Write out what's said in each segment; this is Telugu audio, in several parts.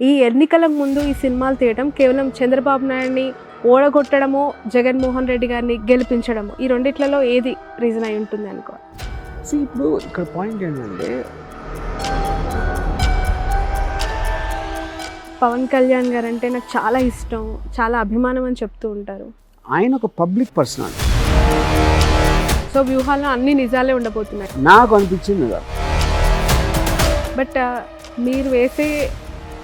ఈ ఎన్నికలకు ముందు ఈ సినిమాలు తీయడం కేవలం చంద్రబాబు నాయుడిని ఓడగొట్టడమో జగన్మోహన్ రెడ్డి గారిని గెలిపించడమో ఈ రెండిట్లలో ఏది రీజన్ అయి ఉంటుంది అనుకో. ఇప్పుడు ఇక్కడ పాయింట్ ఏంటంటే పవన్ కళ్యాణ్ గారు అంటే నాకు చాలా ఇష్టం, చాలా అభిమానం అని చెప్తూ ఉంటారు. ఆయన ఒక పబ్లిక్ పర్సనాలిటీ. సో వ్యూహాల్లో అన్ని నిజాలే ఉండబోతున్నాయి నాకు అనిపించింది కదా. బట్ మీరు వేసే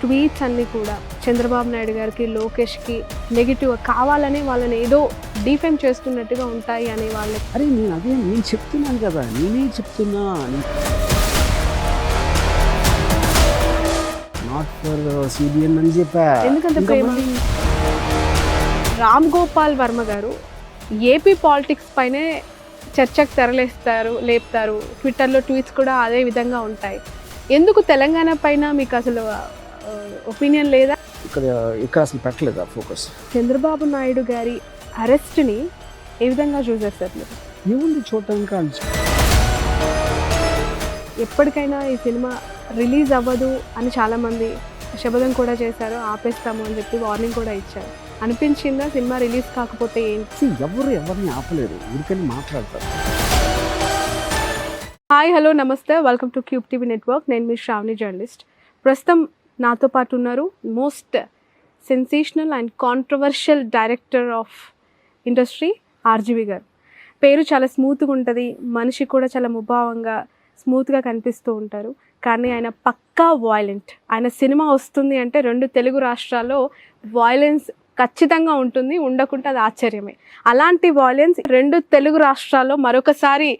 ట్వీట్స్ అన్నీ కూడా చంద్రబాబు నాయుడు గారికి, లోకేష్కి నెగిటివ్ కావాలని వాళ్ళని ఏదో డిఫెమ్ చేస్తున్నట్టుగా ఉంటాయి అనే వాళ్ళకి. అరే నేను చెప్తున్నాను కదా, నేనే చెప్తున్నా. నాట్ ఫర్ సిబిఎన్ అని చెప్పా. ఎందుకంత ప్రేమ? రామ్ గోపాల్ వర్మ గారు ఏపీ పాలిటిక్స్ పైనే చర్చకు లేపుతారు. ట్విట్టర్లో ట్వీట్స్ కూడా అదే విధంగా ఉంటాయి. ఎందుకు తెలంగాణ పైన మీకు అసలు ఒపీనియన్ లేదా? ఇక్కడ అసలు పెట్టలేదా ఫోకస్? చంద్రబాబు నాయుడు గారి అరెస్ట్ని ఏ విధంగా చూసారు సార్ మీరు? ఏముంది చూడటానికి? ఎప్పటికైనా ఈ సినిమా రిలీజ్ అవ్వదు అని చాలామంది శపథం కూడా చేశారు, ఆపేస్తాము అని చెప్పి వార్నింగ్ కూడా ఇచ్చారు. అనిపించిందా సినిమా రిలీజ్ కాకపోతే ఏంటి? ఎవరిని ఆపలేరు, ఊరికని మాట్లాడతారు. హాయ్, హలో, నమస్తే, welcome to cube TV network. నేను మీ శ్రావణి, జర్నలిస్ట్. ప్రస్తుతం నాతో పాటు ఉన్నారు most sensational and controversial director of industry RGV గారు. పేరు చాలా స్మూత్గా ఉంటుంది, మనిషి కూడా చాలా ముభావంగా స్మూత్గా కనిపిస్తూ ఉంటారు. కానీ ఆయన పక్కా వాయిలెంట్. ఆయన సినిమా వస్తుంది అంటే 2 తెలుగు రాష్ట్రాల్లో వాయిలెన్స్ ఖచ్చితంగా ఉంటుంది, ఉండకుంటే అది ఆశ్చర్యమే. అలాంటి వాయిలెన్స్ 2 తెలుగు రాష్ట్రాల్లో మరొకసారి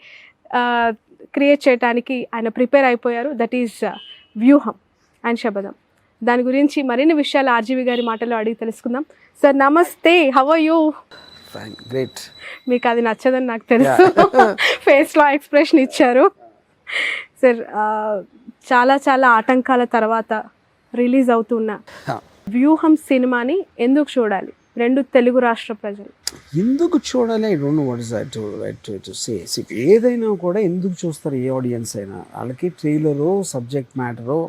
క్రియేట్ చేయడానికి ఆయన ప్రిపేర్ అయిపోయారు. దట్ ఈజ్ వ్యూహం అండ్ శబదం. దాని గురించి మరిన్ని విషయాలు ఆర్జీవి గారి మాటలో అడిగి తెలుసుకుందాం. సార్ నమస్తే, హౌ ఆర్ యూ? గ్రేట్. మీకు అది నచ్చదని నాకు తెలుసు, ఫేస్లో ఎక్స్ప్రెషన్ ఇచ్చారు. సార్, చాలా చాలా ఆటంకాల తర్వాత రిలీజ్ అవుతున్న వ్యూహం సినిమాని ఎందుకు చూడాలి 2 తెలుగు రాష్ట్ర ప్రజలు? ఎందుకు చూడాలి? I don't know what is that to say. ఏదైనా కూడా ఎందుకు చూస్తారు ఏ ఆడియన్స్ అయినా? వాళ్ళకి ట్రైలరో, సబ్జెక్ట్ మ్యాటరో,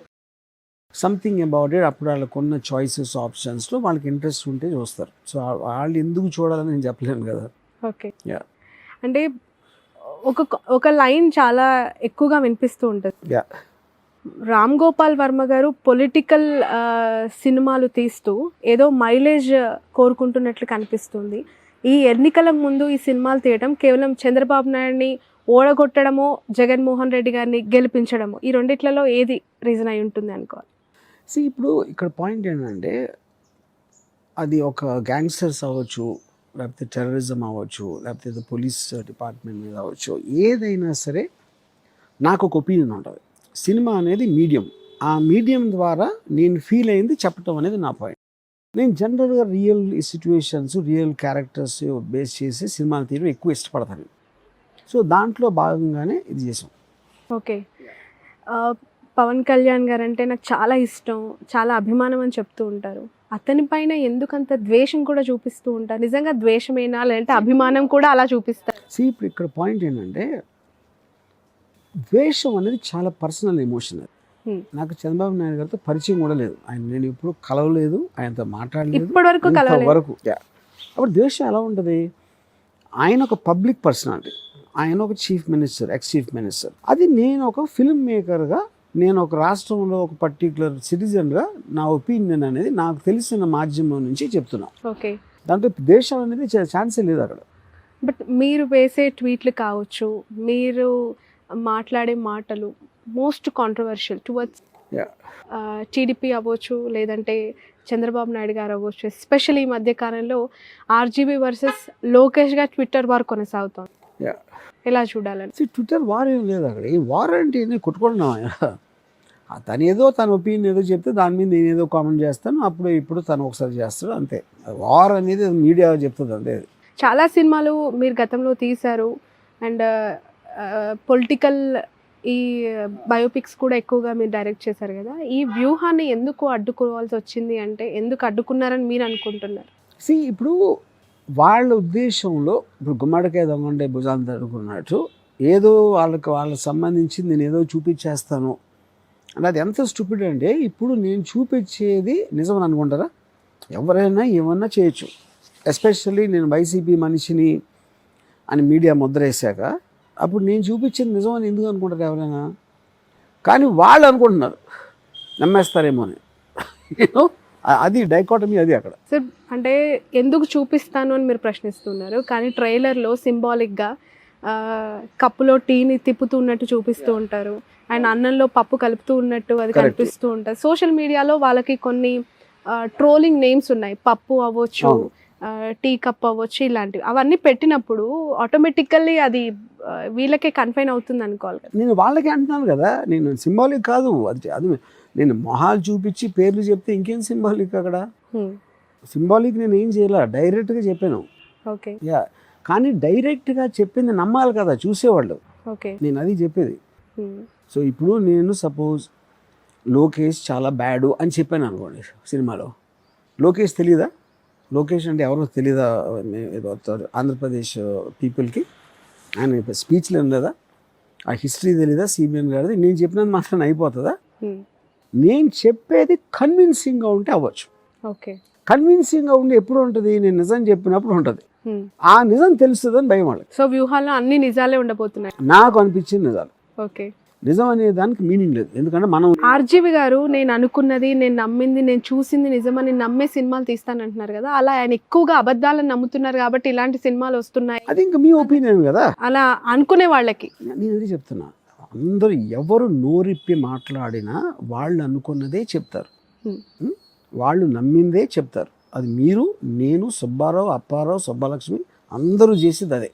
సంథింగ్ అబౌట్ ఇట్, అప్పుడు వాళ్ళకు ఉన్న చాయిసెస్, ఆప్షన్స్లో వాళ్ళకి ఇంట్రెస్ట్ ఉంటే చూస్తారు. సో వాళ్ళు ఎందుకు చూడాలని నేను చెప్పలేను కదా. ఓకే, అంటే ఒక లైన్ చాలా ఎక్కువగా వినిపిస్తూ ఉంటుంది. రామ్ గోపాల్ వర్మ గారు పొలిటికల్ సినిమాలు తీస్తూ ఏదో మైలేజ్ కోరుకుంటున్నట్లు కనిపిస్తుంది. ఈ ఎన్నికలకు ముందు ఈ సినిమాలు తీయడం కేవలం చంద్రబాబు నాయుడిని ఓడగొట్టడమో జగన్మోహన్ రెడ్డి గారిని గెలిపించడమో ఈ రెండిట్లలో ఏది రీజన్ అయి ఉంటుంది అనుకోవాలి? ఇప్పుడు ఇక్కడ పాయింట్ ఏంటంటే, అది ఒక గ్యాంగ్స్టర్స్ అవ్వచ్చు, లేకపోతే టెర్రరిజం అవ్వచ్చు, లేకపోతే పోలీస్ డిపార్ట్మెంట్ మీద అవ్వచ్చు, ఏదైనా సరే నాకు ఒక ఒపీనియన్ ఉంటుంది. సినిమా అనేది మీడియం, ఆ మీడియం ద్వారా నేను ఫీల్ అయింది చెప్పటం అనేది నా పాయింట్. నేను జనరల్గా real situations, real characters base చేసి సినిమాలు తీయడం ఎక్కువ ఇష్టపడతాను. సో దాంట్లో భాగంగానే ఇది చేసాం. ఓకే, పవన్ కళ్యాణ్ గారు అంటే నాకు చాలా ఇష్టం, చాలా అభిమానం అని చెప్తూ ఉంటారు. అతని పైన ఎందుకంత ద్వేషం కూడా చూపిస్తూ ఉంటారు? నిజంగా ద్వేషమేనా లేదంటే అభిమానం కూడా అలా చూపిస్తారు? ఇప్పుడు ఇక్కడ పాయింట్ ఏంటంటే, ద్వేషం అనేది చాలా పర్సనల్ ఎమోషన్. నాకు చంద్రబాబు నాయుడు గారితో పరిచయం కూడా లేదు, నేను ఎప్పుడు కలవలేదు, ఆయనతో మాట్లాడలేదు ఇప్పటివరకు. అప్పుడు ద్వేషం ఎలా ఉంటుంది? ఆయన ఒక పబ్లిక్ పర్సనాలిటీ, ఆయన ఒక chief minister, ex chief minister. అది నేను ఒక ఫిల్మ్ మేకర్గా, నేను ఒక రాష్ట్రంలో ఒక పర్టికులర్ సిటిజన్గా నా ఒపీనియన్ అనేది నాకు తెలిసిన మాధ్యమం నుంచి చెప్తున్నాను. ఓకే, దాంట్లో దేశం అనేది ఛాన్సే లేదు అక్కడ. బట్ మీరు వేసే ట్వీట్లు కావచ్చు, మీరు మాట్లాడే మాటలు మోస్ట్ కాంట్రవర్షియల్ టువర్డ్స్ టీడీపీ అవ్వచ్చు, లేదంటే చంద్రబాబు నాయుడు గారు అవ్వచ్చు. ఎస్పెషల్లీ ఈ మధ్య కాలంలో ఆర్జీబీ వర్సెస్ లోకేష్గా ట్విట్టర్ వార్ కొనసాగుతుంది. ఎలా చూడాలని? ట్విట్టర్ వార్ ఏం లేదు అక్కడ. ఈ వార్ అంటే కొట్టుకుంటున్నాం. తను ఏదో తన ఒపీనియన్ ఏదో చెప్తే దాని మీద నేను ఏదో కామెంట్ చేస్తాను, అప్పుడు ఇప్పుడు తను ఒకసారి చేస్తాడు, అంతే. వార్ అనేది మీడియా చెప్తుంది, అంతే. చాలా సినిమాలు మీరు గతంలో తీశారు, అండ్ పొలిటికల్ ఈ బయోపిక్స్ కూడా ఎక్కువగా మీరు డైరెక్ట్ చేశారు కదా. ఈ వ్యూహాన్ని ఎందుకు అడ్డుకోవాల్సి వచ్చింది, అంటే ఎందుకు అడ్డుకున్నారని మీరు అనుకుంటున్నారు? ఇప్పుడు వాళ్ళ ఉద్దేశంలో, ఇప్పుడు గుమ్మడికాయ దొంగంటే భుజాన్ని తడుకున్నట్టు ఏదో వాళ్ళకి సంబంధించి నేను ఏదో చూపించేస్తాను అంటే అది ఎంత స్టూపిడ్ అంటే ఇప్పుడు నేను చూపించేది నిజం అనుకుంటారా? ఎవరైనా ఏమన్నా చేయొచ్చు. ఎస్పెషల్లీ నేను వైసీపీ మనిషిని అని మీడియా ముద్ర వేసాక అప్పుడు నేను చూపించేది నిజం అని ఎందుకు అనుకుంటారు ఎవరైనా? కానీ వాళ్ళు అనుకుంటున్నారు నమ్మేస్తారేమో అని. అది డైకాటమీ, అది అక్కడ. సార్ అంటే ఎందుకు చూపిస్తాను అని మీరు ప్రశ్నిస్తున్నారు, కానీ ట్రైలర్లో సింబాలిక్గా కప్పులో టీని తిప్పుతూ ఉన్నట్టు చూపిస్తూ ఉంటారు, అండ్ అన్నంలో పప్పు కలుపుతూ ఉన్నట్టు అది కనిపిస్తూ ఉంటారు. సోషల్ మీడియాలో వాళ్ళకి కొన్ని ట్రోలింగ్ నేమ్స్ ఉన్నాయి, పప్పు అవ్వచ్చు, టీ కప్ అవ్వచ్చు, ఇలాంటివి. అవన్నీ పెట్టినప్పుడు ఆటోమేటికల్లీ అది వీళ్ళకే కన్ఫైన్ అవుతుంది అనుకోవాలి. నేను వాళ్ళకే అంటున్నాను కదా, నేను సింబాలిక్ కాదు అది నేను మొహాలు చూపించి పేర్లు చెప్తే ఇంకేం సింబాలిక్ అక్కడ? సింబాలిక్ నేను ఏం చేయాల, డైరెక్ట్గా చెప్పాను. ఓకే. యా, కానీ డైరెక్ట్గా చెప్పింది నమ్మాలి కదా చూసేవాళ్ళు. ఓకే, నేను అది చెప్పేది. సో ఇప్పుడు నేను సపోజ్ లోకేష్ చాలా బ్యాడు అని చెప్పాను అనుకోండి సినిమాలో, లోకేష్ తెలీదా? లోకేష్ అంటే ఎవరో తెలీదా ఆంధ్రప్రదేశ్ పీపుల్కి? ఆయన స్పీచ్లో ఉండదా? ఆ హిస్టరీ తెలీదా సిబిఎన్ గారిది? నేను చెప్పినది మాత్రం అయిపోతుందా? నేను చెప్పేది కన్విన్సింగ్గా ఉంటే అవ్వచ్చు. ఓకే. కన్విన్సింగ్గా ఉండి ఎప్పుడు ఉంటుంది? నేను నిజం చెప్పినప్పుడు ఉంటుంది. ఆ నిజం తెలుస్తుందని భయం వాళ్ళకి. సో వ్యూహాల్లో అన్ని నిజాలే ఉండబోతున్నాయి నాకు అనిపించింది నిజాలు. ఓకే. నిజం అనే దానికి మీనింగ్ లేదు, ఎందుకంటే మనం ఆర్జీవి గారు నేను అనుకున్నది, నేను నమ్మింది, నేను చూసింది నిజమని నమ్మే సినిమాలు తీస్తానంటున్నారు కదా, అలా ఆయన ఎక్కువగా అబద్ధాలను నమ్ముతున్నారు కాబట్టి ఇలాంటి సినిమాలు వస్తున్నాయి. అది ఇంకా మీ ఒపీనియన్ కదా. అలా అనుకునే వాళ్ళకి నేను అది చెప్తున్నా, అందరూ ఎవరు నోరిప్పి మాట్లాడినా వాళ్ళు అనుకున్నదే చెప్తారు, వాళ్ళు నమ్మిందే చెప్తారు. అది మీరు, నేను, సుబ్బారావు, అప్పారావు, సుబ్బలక్ష్మి అందరూ చేసేది అదే.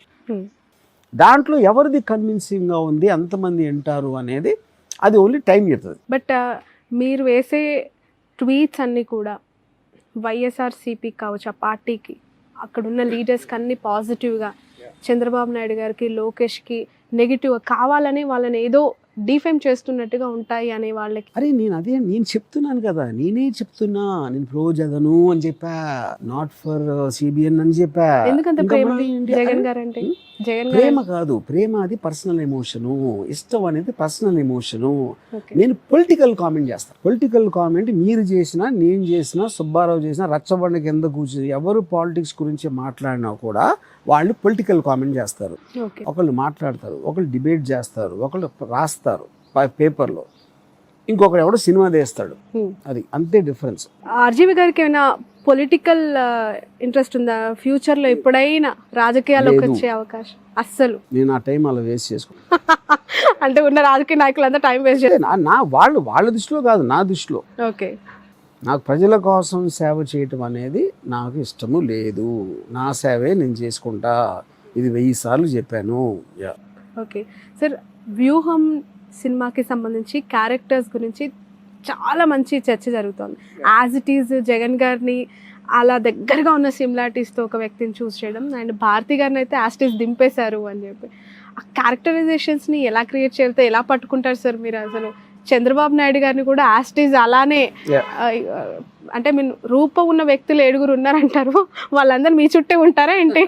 దాంట్లో ఎవరిది కన్విన్సింగ్గా ఉంది, అంతమంది వింటారు అనేది అది ఓన్లీ టైం చెప్తుంది. బట్ మీరు వేసే ట్వీట్స్ అన్నీ కూడా వైఎస్ఆర్సీపీ కావచ్చు, ఆ పార్టీకి అక్కడున్న లీడర్స్కి అన్ని పాజిటివ్గా, చంద్రబాబు నాయుడు గారికి, లోకేష్కి నెగిటివ్గా కావాలని వాళ్ళని ఏదో డిఫేమ్ చేస్తున్నట్టుగా ఉంటాయి అనే వాళ్ళకి. అరే నేను చెప్తున్నాను కదా, నేనే చెప్తున్నా, నేను ప్రో జగను అని చెప్పా, నాట్ ఫర్ సిబిఎన్ అని చెప్పా. ఎందుకంత ప్రేమ జగన్ గారు అంటే? ప్రేమ కాదు, ప్రేమ అది పర్సనల్ ఎమోషను, ఇష్టం అనేది పర్సనల్ ఎమోషను. నేను పొలిటికల్ కామెంట్ చేస్తాను. పొలిటికల్ కామెంట్ మీరు చేసినా, నేను చేసినా, సుబ్బారావు చేసినా, రచ్చబండ కింద కూర్చొని ఎవరు పాలిటిక్స్ గురించి మాట్లాడినా కూడా వాళ్ళు పొలిటికల్ కామెంట్ చేస్తారు. ఒకళ్ళు మాట్లాడతారు, ఒకళ్ళు డిబేట్ చేస్తారు, ఒకళ్ళు రాస్తారు పేపర్లో, ఇంకొకరు ఎవడో సినిమా తీస్తాడు. అది అంతే డిఫరెన్స్. ఆర్జీవి గారికి ఏమైనా పొలిటికల్ ఇంట్రెస్ట్ ఉందా? ఫ్యూచర్లో ఎప్పుడైనా రాజకీయాల్లోకి వచ్చే అవకాశం? అస్సలు నేను ఆ టైం అలా వేస్ట్ చేసుకున్నాను. అంటే ఉన్న రాజకీయ నాయకులంతా టైం వేస్ట్ చేస్తారు. వాళ్ళ దృష్టిలో కాదు, నా దృష్టిలో. ఓకే. నాకు ప్రజల కోసం సేవ చేయటం అనేది నాకు ఇష్టము లేదు. నా సేవే నేను చేసుకుంటా, ఇది 1000 సార్లు చెప్పాను. ఓకే సార్, వ్యూహం సినిమాకి సంబంధించి క్యారెక్టర్స్ గురించి చాలా మంచి చర్చ జరుగుతుంది. యాజ్ ఇట్ ఈజ్ జగన్ గారిని అలా దగ్గరగా ఉన్న సిమిలారిటీస్తో ఒక వ్యక్తిని చూస్ చేయడం, అండ్ భారతి గారిని అయితే యాజ్ ఇట్ ఈజ్ దింపేశారు అని చెప్పి, ఆ క్యారెక్టరైజేషన్స్ని ఎలా క్రియేట్ చేయాలి, ఎలా పట్టుకుంటారు సార్ మీరు? అసలు చంద్రబాబు నాయుడు గారిని కూడా యాజ్ ఇట్ ఈజ్ అలానే, అంటే మీరు రూపం ఉన్న వ్యక్తులు 7 ఉన్నారంటారు, వాళ్ళందరూ మీ చుట్టే ఉంటారా ఏంటి?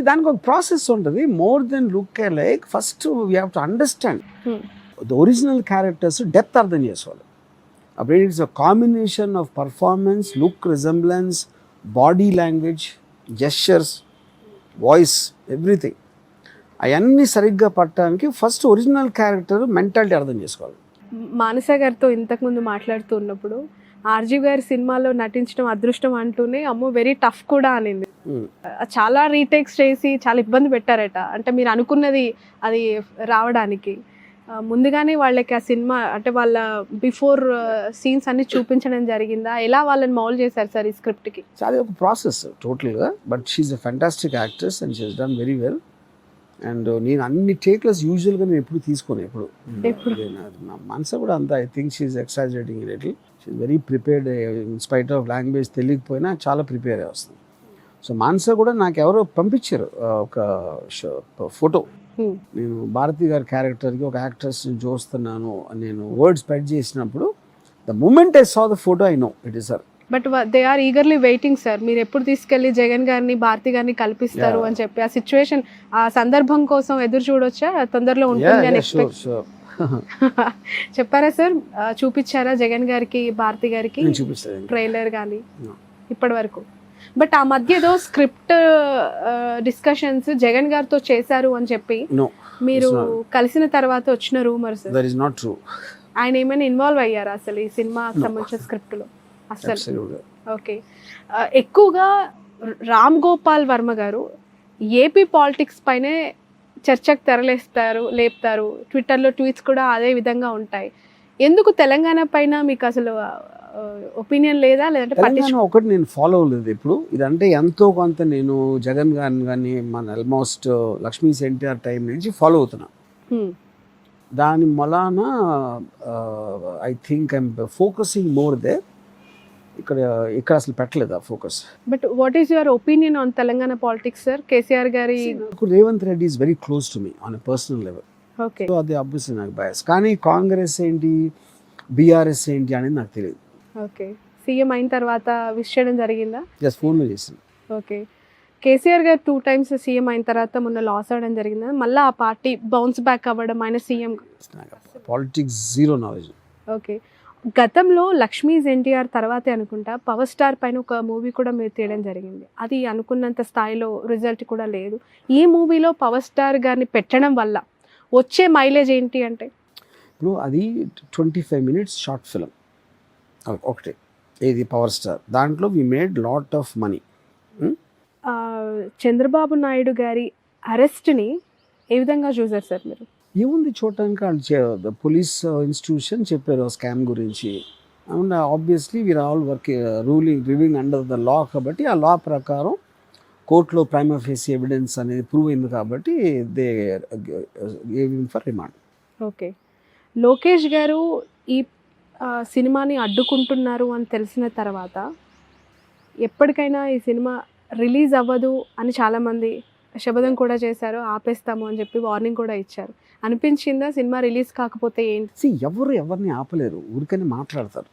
దానికి ఒక ప్రాసెస్ ఉంటుంది. More than look like, first we have to understand the original characters depth అర్థం చేసుకోవాలి. అప్పుడు it's a combination of performance, look, resemblance, body language, gestures, voice, everything. అవన్నీ సరిగ్గా పట్టడానికి ఫస్ట్ ఒరిజినల్ క్యారెక్టర్ మెంటాలిటీ అర్థం చేసుకోవాలి. మానస గారితో ఇంతకుముందు మాట్లాడుతూ ఉన్నప్పుడు ఆర్జీవి గారి సినిమాలో నటించడం అదృష్టం అంటూనే, అమ్మో వెరీ టఫ్ కూడా అనింది. చాలా రీటేక్స్ చేసి చాలా ఇబ్బంది పెట్టారట. అంటే మీరు అనుకున్నది అది రావడానికి ముందుగానే వాళ్ళకి ఆ సినిమా అంటే వాళ్ళ బిఫోర్ సీన్స్ అన్ని చూపించడం జరిగిందా? ఎలా వాళ్ళని మౌల్డ్ చేశారు సార్ ఈ స్క్రిప్ట్కి? చాలా ఒక ప్రాసెస్ టోటల్గా. But she's a fantastic actress and she has done very well. And నేను అన్ని టేక్లెస్ యూజువల్గా నేను ఎప్పుడు తీసుకోను, ఎప్పుడు నా మనసు కూడా అంత. I think she exaggerating little. She very prepared, in spite of language తెలియకపోయినా చాలా ప్రిపేర్ అయ్యి వస్తుంది. సో మానస కూడా నాకు ఎవరో పంపించారు ఒక ఫోటో. నేను భారతి గారి క్యారెక్టర్కి ఒక యాక్ట్రెస్ని చూస్తున్నాను నేను వర్డ్ స్ప్రెడ్ చేసినప్పుడు, the moment I saw the photo I know it is her. But they are eagerly waiting sir, మీరు ఎప్పుడు తీసుకెళ్లి జగన్ గారిని, భారతి గారిని కల్పిస్తారు అని చెప్పి. ఆ సిచ్యువేషన్, ఆ సందర్భం కోసం ఎదురు చూడొచ్చా? తొందరలో ఉంటుంది అని ఎక్స్పెక్ట్. చెప్పారా సార్? చూపించారా జగన్ గారికి, భారతి గారికి నేను చూపిస్తాను. ట్రైలర్ కానీ No. ఇప్పటి వరకు? బట్ ఆ మధ్య ఏదో స్క్రిప్ట్ డిస్కషన్స్ జగన్ గారితో చేశారు అని చెప్పి No, మీరు it's not. కలిసిన తర్వాత వచ్చిన rumours. That is not true. ఆయన ఏమైనా ఇన్వాల్వ్ అయ్యారా అసలు ఈ సినిమాకి సంబంధించిన స్క్రిప్ట్ లో? అసలు Absolutely. ఓకే. ఎక్కువగా రామ్ గోపాల్ వర్మ గారు ఏపీ పాలిటిక్స్ పైనే చర్చకు లేపుతారు. ట్విట్టర్లో ట్వీట్స్ కూడా అదే విధంగా ఉంటాయి. ఎందుకు తెలంగాణ పైన మీకు అసలు ఒపీనియన్ లేదా, లేదంటే తెలంగాణ ఒకటి నేను ఫాలో అవ్వలేదు ఇప్పుడు. ఇదంటే ఎంతో కొంత నేను జగన్ గారిని కానీ మన ఆల్మోస్ట్ లక్ష్మీ ఎన్టీఆర్ టైం నుంచి ఫాలో అవుతున్నా. దాని వలన I think I'm focusing more దే. ఇక్కడ అసలు పెట్టలేదు ఆ focus. But what is your opinion on Telangana politics sir? KCR గారి Revanth Reddy is very close to me on a personal level. Okay. So అది అబ్వియస్లీ నాకు బయాస్. కానీ కాంగ్రెస్ ఏంటి, బీఆర్ఎస్ ఏంటి అనేది నాకు తెలియదు. ఓకే. సీఎం అయిన తర్వాత విష్ చేయడం జరిగిందా? జస్ట్ ఫోన్లో చేసాను. ఓకే. కేసీఆర్ గారు 2 times సీఎం అయిన తర్వాత మొన్న లాస్ అవ్వడం జరిగిందా? మళ్ళీ ఆ పార్టీ బౌన్స్ బ్యాక్ అవ్వడం, ఆయన CM. Politics zero knowledge. Okay. గతంలో లక్ష్మీస్ ఎన్టీఆర్ తర్వాతే అనుకుంటా పవర్ స్టార్ పైన ఒక మూవీ కూడా మీరు తీయడం జరిగింది. అది అనుకున్నంత స్థాయిలో రిజల్ట్ కూడా లేదు. ఈ మూవీలో పవర్ స్టార్ గారిని పెట్టడం వల్ల వచ్చే మైలేజ్ ఏంటి అంటే? ఇప్పుడు అది 25 minutes షార్ట్ ఫిలిం ఒకటి, ఇది పవర్ స్టార్. దాంట్లో we made lot of money. Chandrababu Naidu గారి అరెస్ట్ని ఏ విధంగా చూసారు సార్ మీరు? ఏముంది చూడటానికి, వాళ్ళు పోలీస్ ఇన్స్టిట్యూషన్ చెప్పారు స్కామ్ గురించి. And obviously we are all living under the law కాబట్టి ఆ లా ప్రకారం కోర్టులో ప్రైమా ఫేసి ఎవిడెన్స్ అనేది ప్రూవ్ అయింది కాబట్టి they gave him for remand. Okay. Lokesh గారు ఈ సినిమాని అడ్డుకుంటున్నారు అని తెలిసిన తర్వాత ఎప్పటికైనా ఈ సినిమా రిలీజ్ అవ్వదు అని చాలామంది శబదం కూడా చేశారు, ఆపేస్తాము అని చెప్పి వార్నింగ్ కూడా ఇచ్చారు. అనిపించిందా సినిమా రిలీజ్ కాకపోతే ఏంటి? ఎవరిని ఆపలేరు, ఊరికనే మాట్లాడతారు.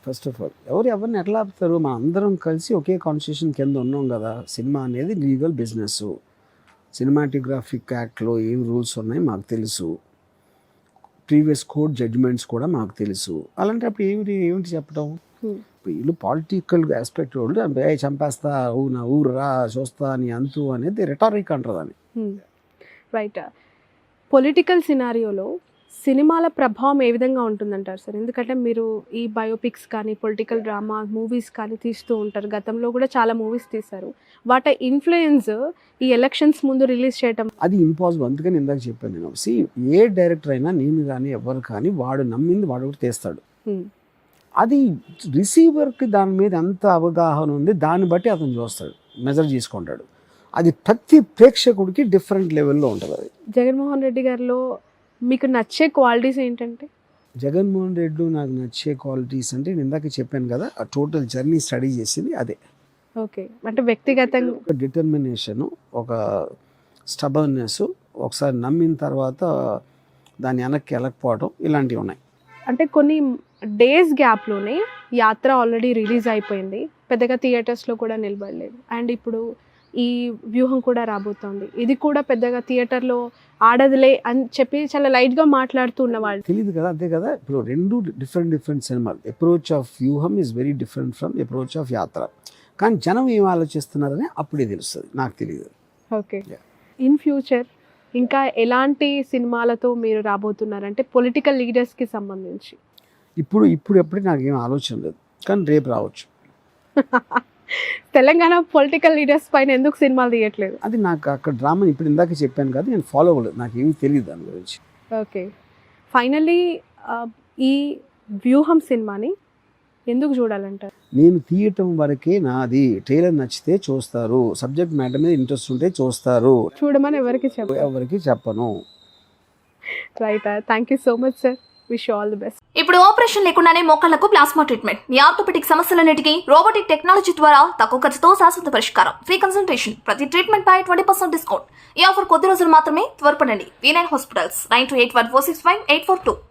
ఫస్ట్ ఆఫ్ ఆల్ ఎవరిని ఎట్లా ఆపుతారు? మనం అందరం కలిసి ఒకే కాన్స్టిట్యూషన్ కింద ఉన్నాం కదా. సినిమా అనేది లీగల్ బిజినెస్. సినిమాటోగ్రాఫిక్ యాక్ట్లో ఏం రూల్స్ ఉన్నాయి మాకు తెలుసు, ప్రీవియస్ కోర్ట్ జడ్జిమెంట్స్ కూడా మాకు తెలుసు. అలాంటప్పుడు ఏమిటి చెప్పడం? వీళ్ళు పాలిటికల్ ఆస్పెక్ట్ వాళ్ళు చంపేస్తా, నా ఊరు రా చూస్తా అని అంతు అనేది రిటారిక్ అంటారు దాన్ని. రైట్. పొలిటికల్ సినారియోలో సినిమాల ప్రభావం ఏ విధంగా ఉంటుందంటారు సార్? ఎందుకంటే మీరు ఈ బయోపిక్స్ కానీ పొలిటికల్ డ్రామా మూవీస్ కానీ తీస్తూ ఉంటారు. గతంలో కూడా చాలా మూవీస్ తీశారు. వాటి ఇన్ఫ్లుయెన్స్ ఈ ఎలక్షన్స్ ముందు రిలీజ్ చేయటం అది ఇంపాసిబుల్. అందుకని ఇందాక చెప్పాను నేను. ఏ డైరెక్టర్ అయినా, నేను కానీ ఎవరు కానీ, వాడు నమ్మింది వాడు ఒకటి తీస్తాడు. అది రిసీవర్కి దాని మీద ఎంత అవగాహన ఉంది దాన్ని బట్టి అతను చూస్తాడు, మెజర్ చేసుకుంటాడు. అది ప్రతి ప్రేక్షకుడికి డిఫరెంట్ లెవెల్లో ఉంటుంది. అది జగన్మోహన్ రెడ్డి గారిలో మీకు నచ్చే క్వాలిటీస్ ఏంటంటే? జగన్మోహన్ రెడ్డి నాకు నచ్చే క్వాలిటీస్ అంటే నేను ఇందాక చెప్పాను కదా, ఆ టోటల్ జర్నీ స్టడీ చేసింది అదే. ఓకే. అంటే వ్యక్తిగతంగా ఒక డిటర్మినేషను, ఒక స్టబర్నెస్, ఒకసారి నమ్మిన తర్వాత దాన్ని వెనక్కి వెళ్ళకపోవడం, ఇలాంటివి ఉన్నాయి. అంటే కొన్ని డేస్ గ్యాప్లోనే యాత్ర ఆల్రెడీ రిలీజ్ అయిపోయింది, పెద్దగా థియేటర్స్లో కూడా నిలబడలేదు. అండ్ ఇప్పుడు ఈ వ్యూహం కూడా రాబోతోంది, ఇది కూడా పెద్దగా థియేటర్లో ఆడదులే అని చెప్పి చాలా లైట్గా మాట్లాడుతూ ఉన్నవాళ్ళు. తెలియదు కదా, అదే కదా. ఇప్పుడు రెండు డిఫరెంట్ సినిమాలు. అప్రోచ్ ఆఫ్ వ్యూహం is very different from approach of యాత్ర. కానీ జనం ఏం ఆలోచిస్తున్నారని అప్పుడే తెలుస్తుంది, నాకు తెలియదు. ఓకే. ఇన్ ఫ్యూచర్ ఇంకా ఎలాంటి సినిమాలతో మీరు రాబోతున్నారంటే పొలిటికల్ లీడర్స్కి సంబంధించి? ఇప్పుడు ఎప్పుడు నాకేం ఆలోచన లేదు, కానీ రేపు రావచ్చు. తెలంగాణ పొలిటికల్ లీడర్స్ పైన ఎందుకు సినిమాలు తీయట్లేదు? అది నాకు అక్కడ డ్రామా ఇప్పుడు ఇందాక చెప్పాను కదా, నేను ఫాలో అవ్వలేదు, నాకు ఏమీ తెలియదు దాని గురించి. ఓకే. ఫైనల్లీ ఈ వ్యూహం సినిమాని ఎందుకు చూడాలంటారు? నేను తీయటం వరకే నాది. ట్రైలర్ నచ్చితే చూస్తారు, సబ్జెక్ట్ మ్యాటర్ మీద ఇంట్రెస్ట్ ఉంటే చూస్తారు, చూడమని ఎవరికి చెప్పను. Right. Thank you so much sir. Wish all the best. ఇప్పుడు ఆపరేషన్ లేకుండానే మోకాళ్లకు ప్లాస్మా ట్రీట్మెంట్, మీ ఆర్థోపెటిక్ సమస్యలన్నిటికీ రోబోటిక్ టెక్నాలజీ ద్వారా తక్కువ ఖర్చుతో శాశ్వత పరిష్కారం, ఫ్రీ కన్సల్టేషన్, ప్రతి ట్రీట్మెంట్ పై 20% డిస్కౌంట్. ఈ ఆఫర్ కొద్ది రోజులు మాత్రమే, త్వరపడండి. V9 hospitals 9281465842.